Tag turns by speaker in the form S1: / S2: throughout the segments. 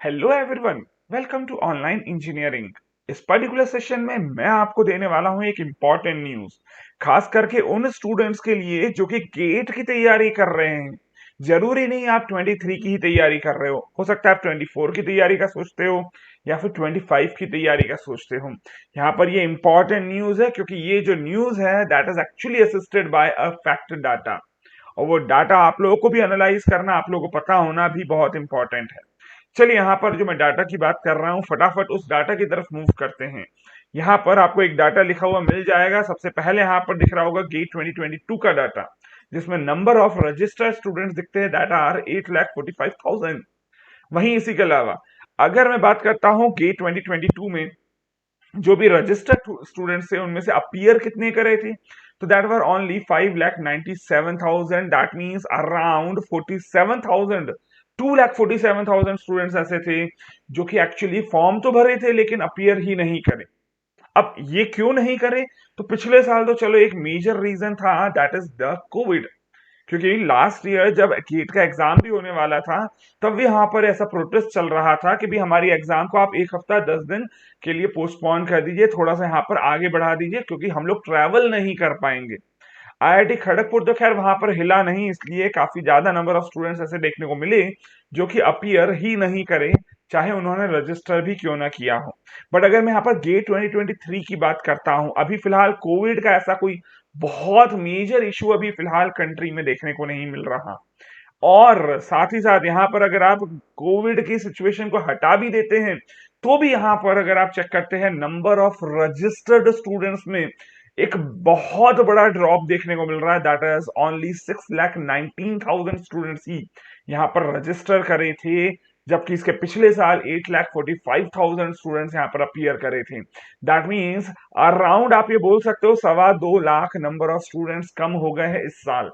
S1: Hello everyone, welcome to online engineering. इस particular session में मैं आपको देने वाला हूं एक इम्पॉर्टेंट न्यूज, खास करके उन स्टूडेंट्स के लिए जो कि गेट की तैयारी कर रहे हैं। जरूरी नहीं आप 23 की ही तैयारी कर रहे हो सकता है आप 24 की तैयारी का सोचते हो या फिर 25 की तैयारी का सोचते हो। यहाँ पर ये इंपॉर्टेंट न्यूज है क्योंकि ये जो न्यूज है that is actually assisted by a fact data, और वो डाटा आप लोगों को भी एनालाइज करना, आप लोगों को पता होना भी बहुत इंपॉर्टेंट है। चलिए यहाँ पर जो मैं डाटा की बात कर रहा हूँ, फटाफट उस डाटा की तरफ मूव करते हैं। यहाँ पर आपको एक डाटा लिखा हुआ मिल जाएगा। सबसे पहले यहाँ पर दिख रहा होगा गेट 2022 का डाटा, जिसमें नंबर ऑफ रजिस्टर्ड स्टूडेंट्स दिखते हैं, डाटा आर 8,45,000। वहीं इसी के अलावा अगर मैं बात करता हूँ गेट 2022 में जो भी रजिस्टर्ड स्टूडेंट्स थे उनमें से अपीयर कितने करे थे, तो that were only 5,97,000। That means around 47,000, 2,47,000 students ऐसे थे जो कि एक्चुअली फॉर्म तो भरे थे लेकिन अपीयर ही नहीं करे। अब ये क्यों नहीं करे, तो पिछले साल तो चलो एक मेजर रीजन था, दैट इज द कोविड। क्योंकि लास्ट ईयर जब गेट का एग्जाम भी होने वाला था तब भी यहाँ पर ऐसा प्रोटेस्ट चल रहा था कि भी हमारी एग्जाम को आप एक हफ्ता 10 दिन के लिए पोस्टपोन कर दीजिए, थोड़ा सा यहाँ पर आगे बढ़ा दीजिए क्योंकि हम लोग ट्रैवल नहीं कर पाएंगे। आईआईटी खड़गपुर तो खैर वहां पर हिला नहीं, इसलिए काफी ज्यादा नंबर ऑफ स्टूडेंट्स ऐसे देखने को मिले जो कि अपीयर ही नहीं करे, चाहे उन्होंने रजिस्टर भी क्यों ना किया हो। बट अगर मैं यहाँ पर गेट 2023 की बात करता हूं, अभी फिलहाल कोविड का ऐसा कोई बहुत मेजर इशू अभी फिलहाल कंट्री में देखने को नहीं मिल रहा। और साथ ही साथ यहाँ पर अगर आप कोविड की सिचुएशन को हटा भी देते हैं तो भी यहाँ पर अगर आप चेक करते हैं नंबर ऑफ रजिस्टर्ड स्टूडेंट्स में एक बहुत बड़ा ड्रॉप देखने को मिल रहा है। दैट इज ओनली 6,19,000 स्टूडेंट्स ही यहाँ पर रजिस्टर करे थे, जबकि इसके पिछले साल 8,45,000 स्टूडेंट्स यहाँ पर अपीयर करे थे। दैट मीन्स अराउंड आप ये बोल सकते हो 2.25 लाख नंबर ऑफ स्टूडेंट्स कम हो गए हैं इस साल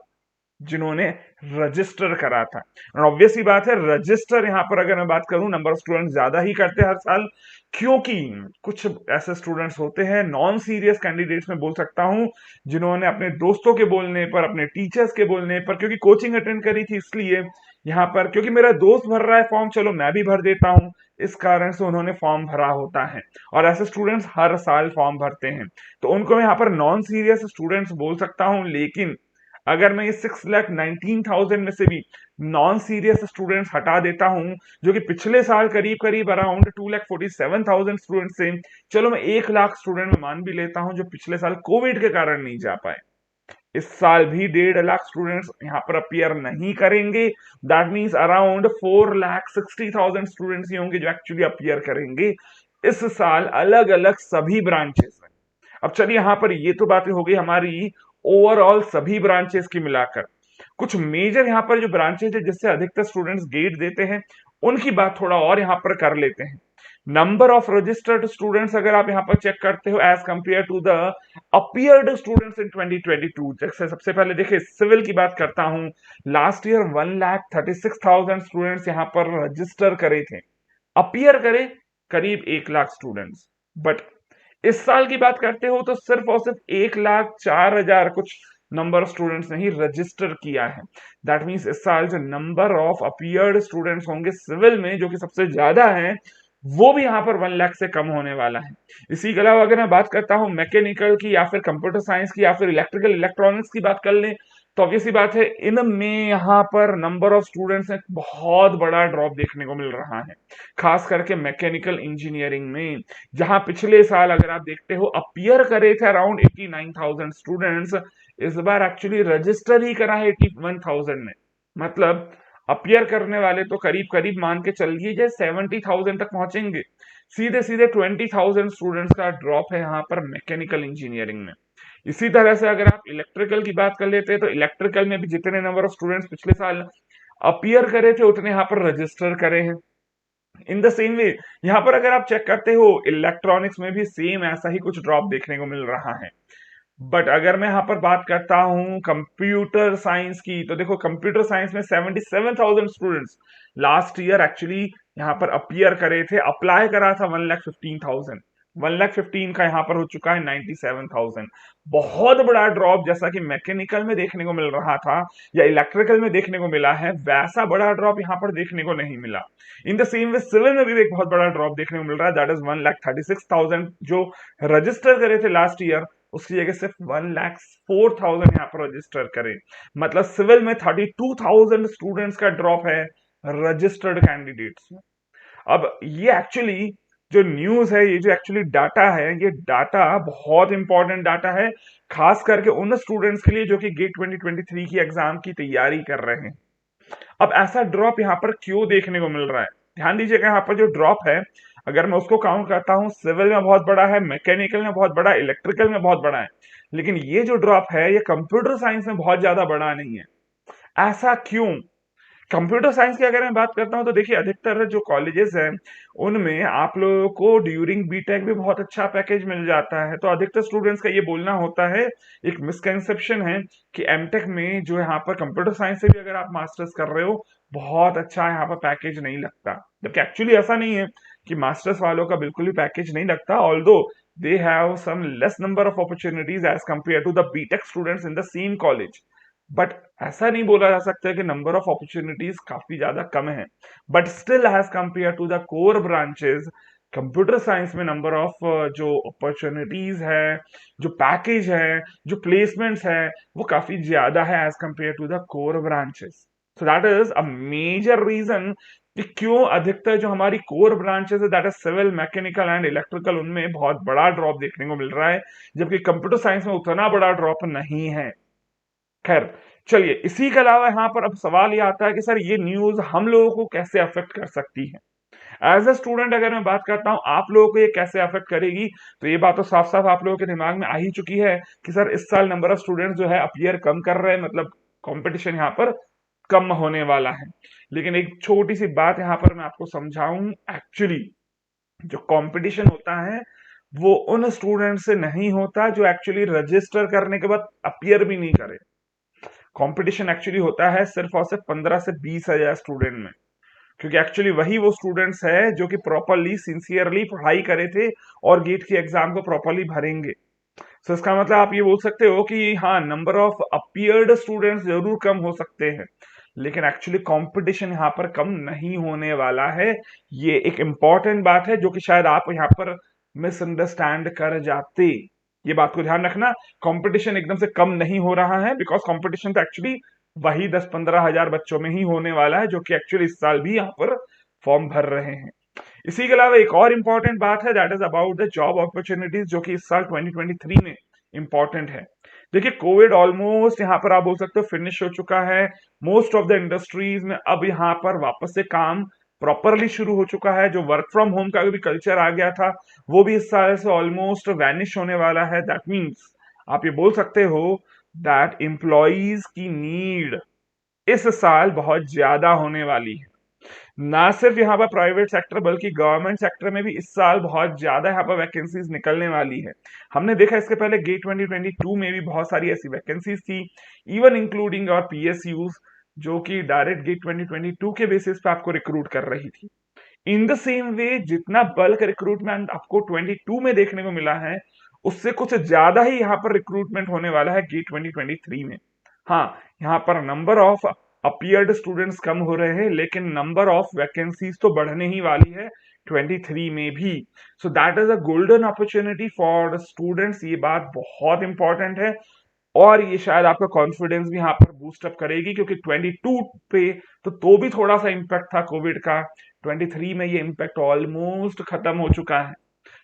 S1: जिन्होंने रजिस्टर करा था। और ऑब्वियस ही बात है, रजिस्टर यहां पर अगर मैं बात करूं नंबर ऑफ स्टूडेंट ज्यादा ही करते हैं हर साल, क्योंकि कुछ ऐसे स्टूडेंट्स होते हैं नॉन सीरियस कैंडिडेट्स में बोल सकता हूं, जिन्होंने अपने दोस्तों के बोलने पर, अपने टीचर्स के बोलने पर, क्योंकि कोचिंग अटेंड करी थी इसलिए यहाँ पर, क्योंकि मेरा दोस्त भर रहा है फॉर्म चलो मैं भी भर देता हूं, इस कारण से उन्होंने फॉर्म भरा होता है। और ऐसे स्टूडेंट्स हर साल फॉर्म भरते हैं, तो उनको मैं यहाँ पर नॉन सीरियस स्टूडेंट्स बोल सकता हूं। लेकिन अगर मैं ये 6,19,000 में से भी नॉन सीरियस स्टूडेंट्स हटा देता हूं, जो कि पिछले साल करीब करीब अराउंड 2,47,000 स्टूडेंट्स थे, चलो मैं 1 लाख स्टूडेंट में मान भी लेता हूं जो पिछले साल कोविड के कारण नहीं जा पाए, इस साल भी 1.5 लाख स्टूडेंट्स यहाँ पर अपीयर नहीं करेंगे। दैट मीन्स अराउंड 4,60,000 स्टूडेंट्स ही होंगे जो एक्चुअली अपीयर करेंगे इस साल अलग अलग सभी ब्रांचेस में। अब चलिए यहाँ पर ये तो बातें हो गई हमारी ओवरऑल सभी ब्रांचेस की मिलाकर। कुछ मेजर यहाँ पर जो ब्रांचेस है जिससे अधिकतर स्टूडेंट्स गेट देते हैं उनकी बात थोड़ा और यहाँ पर कर लेते हैं। नंबर ऑफ रजिस्टर्ड स्टूडेंट्स अगर आप यहाँ पर चेक करते हो as compare to the appeared students in 2022, जैसे सबसे पहले देखिए सिविल की बात करता हूं, लास्ट ईयर 1,36,000 स्टूडेंट्स यहाँ पर रजिस्टर करे थे, अपीयर करे करीब 1 लाख स्टूडेंट्स। बट इस साल की बात करते हो तो सिर्फ और सिर्फ 1,04,000 कुछ नंबर ऑफ स्टूडेंट्स ने ही रजिस्टर किया है। दैट मीन्स इस साल जो नंबर ऑफ अपीयर्ड स्टूडेंट्स होंगे सिविल में जो कि सबसे ज्यादा है, वो भी यहाँ पर 1 लाख से कम होने वाला है। इसी के अलावा अगर मैं बात करता हूँ मैकेनिकल की या फिर कंप्यूटर साइंस की या फिर इलेक्ट्रिकल इलेक्ट्रॉनिक्स की बात कर लें, तो ऑब्वियसली बात है इनमें यहाँ पर नंबर ऑफ स्टूडेंट्स में बहुत बड़ा ड्रॉप देखने को मिल रहा है, खास करके मैकेनिकल इंजीनियरिंग में, जहां पिछले साल अगर आप देखते हो अपीयर करे थे अराउंड 89,000 स्टूडेंट्स, इस बार एक्चुअली रजिस्टर ही करा है 81,000 ने। मतलब अपीयर करने वाले तो करीब करीब मान के चल लीजिए 70,000 तक पहुंचेंगे, सीधे सीधे 20,000 स्टूडेंट्स का ड्रॉप है यहाँ पर मैकेनिकल इंजीनियरिंग में। इसी तरह से अगर आप इलेक्ट्रिकल की बात कर लेते हैं तो इलेक्ट्रिकल में भी जितने नंबर ऑफ स्टूडेंट्स पिछले साल अपीयर करे थे उतने यहाँ पर रजिस्टर करे हैं। इन द सेम वे यहाँ पर अगर आप चेक करते हो इलेक्ट्रॉनिक्स में भी सेम ऐसा ही कुछ ड्रॉप देखने को मिल रहा है। बट अगर मैं यहाँ पर बात करता हूँ कंप्यूटर साइंस की, तो देखो कंप्यूटर साइंस में 77,000 स्टूडेंट्स लास्ट ईयर एक्चुअली यहाँ पर अपीयर करे थे, अप्लाई करा था 1,15,000, 1,15,000 का यहाँ पर हो चुका है 97,000। बहुत बड़ा ड्रॉप, जैसा कि मैकेनिकल में देखने को मिल रहा था या इलेक्ट्रिकल में देखने को मिला है, वैसा बड़ा ड्रॉप यहाँ पर देखने को नहीं मिला। In the same way civil में भी एक बहुत बड़ा ड्रॉप देखने को मिल रहा है, दैट इज 1,36,000 जो रजिस्टर करे थे लास्ट ईयर, उसकी जगह सिर्फ 1,04,000 यहाँ पर रजिस्टर करे। मतलब सिविल में 32,000 स्टूडेंट्स का ड्रॉप है रजिस्टर्ड कैंडिडेट्स में। अब ये एक्चुअली जो न्यूज है, ये जो एक्चुअली डाटा है, ये डाटा बहुत इंपॉर्टेंट डाटा है, खास करके उन स्टूडेंट्स के लिए जो कि गेट 2023 की एग्जाम की तैयारी कर रहे हैं। अब ऐसा ड्रॉप यहाँ पर क्यों देखने को मिल रहा है? ध्यान दीजिएगा, यहाँ पर जो ड्रॉप है, अगर मैं उसको काउंट करता हूं, सिविल में बहुत बड़ा है, मैकेनिकल में बहुत बड़ा है, इलेक्ट्रिकल में बहुत बड़ा है, लेकिन ये जो ड्रॉप है ये कंप्यूटर साइंस में बहुत ज्यादा बड़ा नहीं है। ऐसा क्यों? कंप्यूटर साइंस की अगर मैं बात करता हूं तो देखिए, अधिकतर जो कॉलेजेस हैं उनमें आप लोगों को ड्यूरिंग बीटेक भी बहुत अच्छा पैकेज मिल जाता है। तो अधिकतर स्टूडेंट्स का ये बोलना होता है, एक मिसकंसेप्शन है कि एमटेक में जो यहाँ पर कंप्यूटर साइंस से भी अगर आप मास्टर्स कर रहे हो, बहुत अच्छा यहाँ पर पैकेज नहीं लगता। जबकि एक्चुअली ऐसा नहीं है कि मास्टर्स वालों का बिल्कुल भी पैकेज नहीं लगता, although they have some less number of opportunities as compare to the BTech students in the same college. But ऐसा नहीं बोला जा सकता कि नंबर ऑफ अपॉर्चुनिटीज काफी ज्यादा कम है, but still as compare to the core branches, computer science में नंबर ऑफ जो अपॉर्चुनिटीज है, जो पैकेज है, जो प्लेसमेंट्स है, वो काफी ज्यादा है as compare to the core branches. So that is a major reason कि क्यों अधिकतर जो हमारी कोर ब्रांचेस है, that is civil, mechanical and electrical, उनमें बहुत बड़ा ड्रॉप देखने को मिल रहा है, जबकि कंप्यूटर साइंस में उतना बड़ा ड्रॉप नहीं है। खैर, चलिए, इसी के अलावा यहां पर अब सवाल ये आता है कि सर ये न्यूज हम लोगों को कैसे अफेक्ट कर सकती है? एज अ स्टूडेंट अगर मैं बात करता हूं आप लोगों को ये कैसे अफेक्ट करेगी, तो ये बात तो साफ साफ आप लोगों के दिमाग में आ ही चुकी है कि सर इस साल नंबर ऑफ स्टूडेंट्स जो है अपीयर कम कर रहे हैं, मतलब कंपटीशन यहाँ पर कम होने वाला है। लेकिन एक छोटी सी बात यहाँ पर मैं आपको समझाऊं, एक्चुअली जो कंपटीशन होता है वो उन स्टूडेंट से नहीं होता जो एक्चुअली रजिस्टर करने के बाद अपीयर भी नहीं करे। कंपटीशन एक्चुअली होता है सिर्फ और सिर्फ 15 से 20 हजार स्टूडेंट में, क्योंकि एक्चुअली वही वो स्टूडेंट्स है जो कि प्रॉपरली सिंसियरली पढ़ाई करे थे और गेट की एग्जाम को प्रॉपरली भरेंगे। सो इसका मतलब आप ये बोल सकते हो कि हाँ, नंबर ऑफ अपीयर्ड स्टूडेंट्स जरूर कम हो सकते हैं, लेकिन एक्चुअली कंपटीशन यहाँ पर कम नहीं होने वाला है। ये एक इंपॉर्टेंट बात है जो कि शायद आप यहाँ पर मिसअंडरस्टैंड कर जाते। ये बात को ध्यान रखना, कंपटीशन एकदम से कम नहीं हो रहा है, बिकॉज कंपटीशन तो एक्चुअली वही 10-15 हजार बच्चों में ही होने वाला है जो कि एक्चुअली इस साल भी यहाँ पर फॉर्म भर रहे हैं। इसी के अलावा एक और इंपॉर्टेंट बात है, that is about the job opportunities, जो कि इस साल 2023 में इंपॉर्टेंट है। देखिए, कोविड ऑलमोस्ट यहाँ पर आप बोल सकते हो फिनिश हो चुका है। मोस्ट ऑफ द इंडस्ट्रीज में अब यहाँ पर वापस से काम प्रॉपरली शुरू हो चुका है। जो वर्क फ्रॉम होम का भी कल्चर आ गया था, वो भी इस साल से ऑलमोस्ट वैनिश होने वाला है। दैट मीन्स आप ये बोल सकते हो दैट एम्प्लॉइज की नीड इस साल बहुत ज्यादा होने वाली है। ना सिर्फ यहाँ पर प्राइवेट सेक्टर बल्कि गवर्नमेंट सेक्टर में भी इस साल बहुत ज्यादा यहाँ पर वैकेंसीज निकलने वाली है। हमने देखा इसके पहले गेट 2022 में भी बहुत सारी ऐसी वैकेंसीज थी, इवन इंक्लूडिंग और पीएसयूज, जो कि डायरेक्ट गेट 2022 के बेसिस पे आपको रिक्रूट कर रही थी। इन द सेम वे जितना बल्क रिक्रूटमेंट आपको 22 में देखने को मिला है, उससे कुछ ज्यादा ही यहाँ पर रिक्रूटमेंट होने वाला है गेट 2023 में। हाँ, यहाँ पर नंबर ऑफ अपीयर्ड स्टूडेंट्स कम हो रहे हैं, लेकिन नंबर ऑफ वैकेंसीज तो बढ़ने ही वाली है 23 में भी। सो that is a golden opportunity for students. ये बात बहुत इंपॉर्टेंट है और ये शायद आपका कॉन्फिडेंस भी यहाँ पर बूस्ट अप करेगी, क्योंकि 22 पे तो भी थोड़ा सा इम्पैक्ट था कोविड का, 23 में ये इम्पैक्ट ऑलमोस्ट खत्म हो चुका है।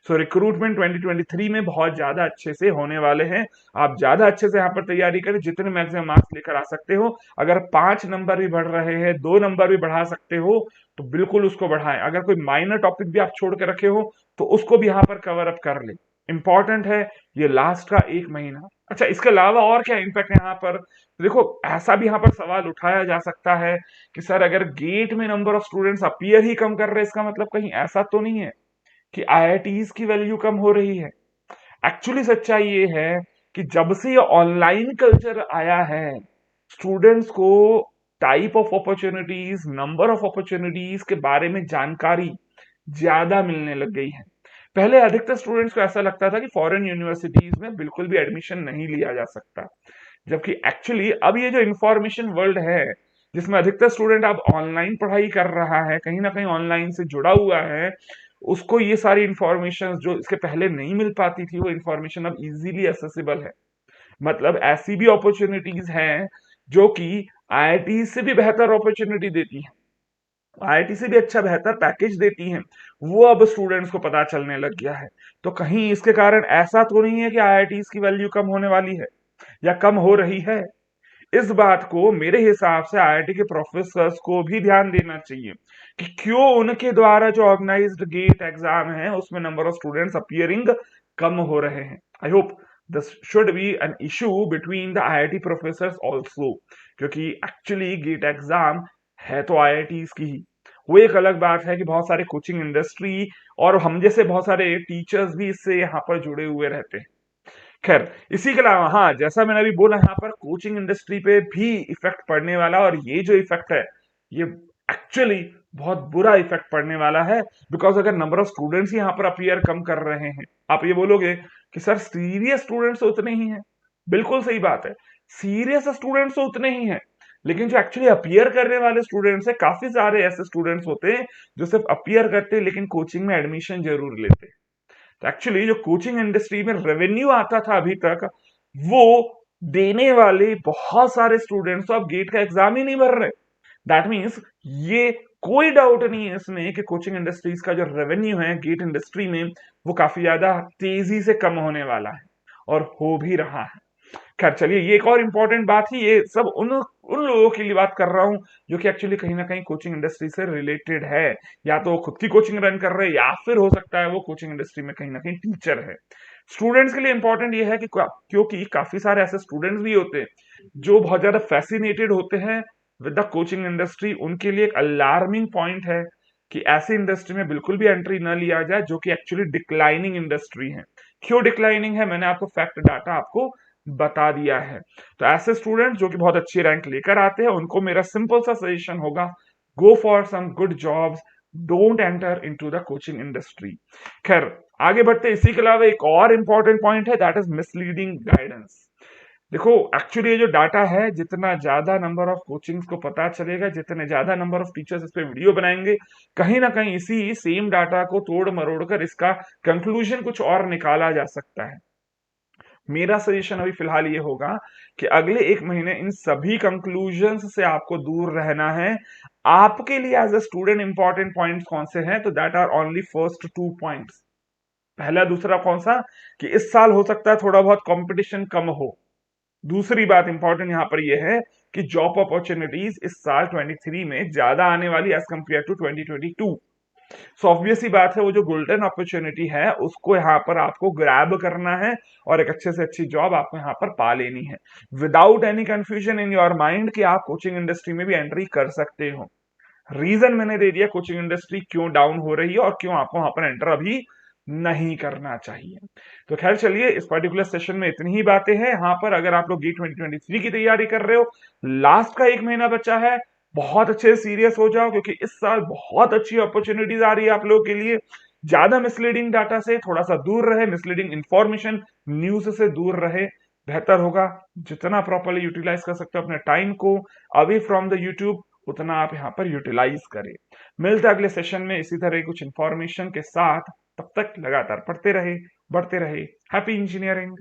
S1: सो रिक्रूटमेंट 2023 में बहुत ज्यादा अच्छे से होने वाले हैं। आप ज्यादा अच्छे से यहाँ पर तैयारी करें, जितने मैक्सिमम मार्क्स लेकर आ सकते हो। अगर 5 नंबर भी बढ़ रहे हैं, 2 नंबर भी बढ़ा सकते हो, तो बिल्कुल उसको बढ़ाएं। अगर कोई माइनर टॉपिक भी आप छोड़ के रखे हो तो उसको भी यहाँ पर कवर अप कर ले। इंपॉर्टेंट है ये लास्ट का 1 महीना। अच्छा, इसके अलावा और क्या इम्पैक्ट है यहाँ पर? देखो, ऐसा भी यहाँ पर सवाल उठाया जा सकता है कि सर अगर गेट में नंबर ऑफ स्टूडेंट्स अपीयर ही कम कर रहे हैं, इसका मतलब कहीं ऐसा तो नहीं है कि आईआईटीज की वैल्यू कम हो रही है? एक्चुअली सच्चाई ये है कि जब से ये ऑनलाइन कल्चर आया है, स्टूडेंट्स को type of opportunities, number of opportunities के बारे में जानकारी ज्यादा मिलने लग गई है। पहले अधिकतर स्टूडेंट्स को ऐसा लगता था कि फॉरेन यूनिवर्सिटीज में बिल्कुल भी एडमिशन नहीं लिया जा सकता, जबकि एक्चुअली अब ये जो इंफॉर्मेशन वर्ल्ड है, जिसमें अधिकतर स्टूडेंट अब ऑनलाइन पढ़ाई कर रहा है, कहीं ना कहीं ऑनलाइन से जुड़ा हुआ है, उसको ये सारी इंफॉर्मेशन जो इसके पहले नहीं मिल पाती थी, वो इंफॉर्मेशन अब इजीली एक्सेसिबल है। मतलब ऐसी भी अपॉर्चुनिटीज हैं जो कि आईआईटी से भी बेहतर अपॉर्चुनिटी देती हैं, आईआईटी से भी अच्छा बेहतर पैकेज देती हैं, वो अब स्टूडेंट्स को पता चलने लग गया है। तो कहीं इसके कारण ऐसा तो नहीं है कि आईआईटीज की वैल्यू कम होने वाली है या कम हो रही है। इस बात को मेरे हिसाब से आईआईटी के प्रोफेसर्स को भी ध्यान देना चाहिए कि क्यों उनके द्वारा जो ऑर्गेनाइज्ड गेट एग्जाम है उसमें नंबर ऑफ स्टूडेंट्स अपीयरिंग कम हो रहे हैं। I hope this should be an issue between the IIT professors also, क्योंकि एक्चुअली गेट एग्जाम है तो आईआईटीज की ही। वो एक अलग बात है कि बहुत सारे कोचिंग इंडस्ट्री और हम जैसे बहुत सारे टीचर्स भी इससे यहाँ पर जुड़े हुए रहते हैं। खैर, इसी के अलावा हाँ, जैसा मैंने अभी बोला, यहाँ पर कोचिंग इंडस्ट्री पे भी इफेक्ट पड़ने वाला, और ये जो इफेक्ट है ये एक्चुअली बहुत बुरा इफेक्ट पड़ने वाला है। बिकॉज अगर नंबर ऑफ स्टूडेंट्स यहाँ पर अपीयर कम कर रहे हैं, आप ये बोलोगे कि सर सीरियस स्टूडेंट्स तो उतने ही हैं। बिल्कुल सही बात है, सीरियस स्टूडेंट्स तो उतने ही हैं, लेकिन जो एक्चुअली अपीयर करने वाले स्टूडेंट्स हैं, काफी सारे ऐसे स्टूडेंट्स होते हैं जो सिर्फ अपीयर करते हैं लेकिन कोचिंग में एडमिशन जरूर लेते हैं। तो एक्चुअली जो कोचिंग इंडस्ट्री में रेवेन्यू आता था अभी तक, वो देने वाले बहुत सारे स्टूडेंट्स तो अब गेट का एग्जाम ही नहीं भर रहे। दैट मीन्स ये कोई डाउट नहीं है इसमें कि कोचिंग इंडस्ट्रीज का जो रेवेन्यू है गेट इंडस्ट्री में, वो काफी ज्यादा तेजी से कम होने वाला है और हो भी रहा है। खैर चलिए, ये एक और इम्पोर्टेंट बात ही, ये सब उन उन लोगों के लिए बात कर रहा हूं जो कि एक्चुअली कहीं ना कहीं कोचिंग इंडस्ट्री से रिलेटेड है, या तो वो खुद की कोचिंग रन कर रहे हैं या फिर हो सकता है वो कोचिंग इंडस्ट्री में कहीं ना कहीं टीचर है। स्टूडेंट्स के लिए इंपॉर्टेंट ये है कि क्योंकि काफी सारे ऐसे स्टूडेंट्स भी होते हैं जो बहुत ज्यादा फैसिनेटेड होते हैं विद द कोचिंग इंडस्ट्री। उनके लिए एक अलार्मिंग पॉइंट है कि ऐसी इंडस्ट्री में बिल्कुल भी एंट्री न लिया जाए जो कि एक्चुअली डिक्लाइनिंग इंडस्ट्री है। क्यों डिक्लाइनिंग है, मैंने आपको फैक्ट डाटा आपको बता दिया है। तो ऐसे स्टूडेंट जो कि बहुत अच्छी रैंक लेकर आते हैं, उनको मेरा सिंपल सा सजेशन होगा, go for some good jobs, don't enter into the coaching industry. खैर आगे बढ़ते, इसी के अलावा एक और इंपॉर्टेंट पॉइंट है, दैट इज मिसलीडिंग गाइडेंस। देखो एक्चुअली ये जो डाटा है, जितना ज्यादा नंबर ऑफ कोचिंग्स को पता चलेगा, जितने ज्यादा नंबर ऑफ टीचर्स इस पे वीडियो बनाएंगे, कहीं ना कहीं इसी सेम डाटा को तोड़ मरोड़ कर इसका कंक्लूजन कुछ और निकाला जा सकता है। मेरा सजेशन अभी फिलहाल ये होगा कि अगले एक महीने इन सभी कंक्लूजन्स से आपको दूर रहना है। आपके लिए as a student important points कौन से हैं, तो that are only first 2 points. पहला दूसरा कौन सा, कि इस साल हो सकता है थोड़ा बहुत कंपटीशन कम हो। दूसरी बात इंपॉर्टेंट यहां पर यह है कि जॉब अपॉर्चुनिटीज इस साल 23 में ज्यादा आने वाली age compare to 2022। So obvious सी बात है, वो जो गोल्डन अपॉर्चुनिटी है उसको यहाँ पर आपको ग्रैब करना है और एक अच्छे से अच्छी जॉब आपको यहाँ पर पा लेनी है, without any confusion in your mind कि आप कोचिंग इंडस्ट्री में भी एंट्री कर सकते हो। रीजन मैंने दे दिया कोचिंग इंडस्ट्री क्यों डाउन हो रही है और क्यों आपको वहां पर एंटर अभी नहीं करना चाहिए। तो खैर चलिए, इस पर्टिकुलर सेशन में इतनी ही बातें हैं। यहाँ पर अगर आप लोग गेट 2023 की तैयारी कर रहे हो, लास्ट का एक महीना बचा है, बहुत अच्छे से सीरियस हो जाओ, क्योंकि इस साल बहुत अच्छी अपॉर्चुनिटीज आ रही है आप लोगों के लिए। ज्यादा मिसलीडिंग डाटा से थोड़ा सा दूर रहे, मिसलीडिंग इंफॉर्मेशन न्यूज से दूर रहे, बेहतर होगा। जितना प्रॉपरली यूटिलाइज कर सकते हो अपने टाइम को अवे फ्रॉम द यूट्यूब, उतना आप यहाँ पर यूटिलाइज करें। मिलते हैं अगले सेशन में इसी तरह कुछ इंफॉर्मेशन के साथ। तब तक लगातार पढ़ते रहे, बढ़ते रहे। Happy engineering.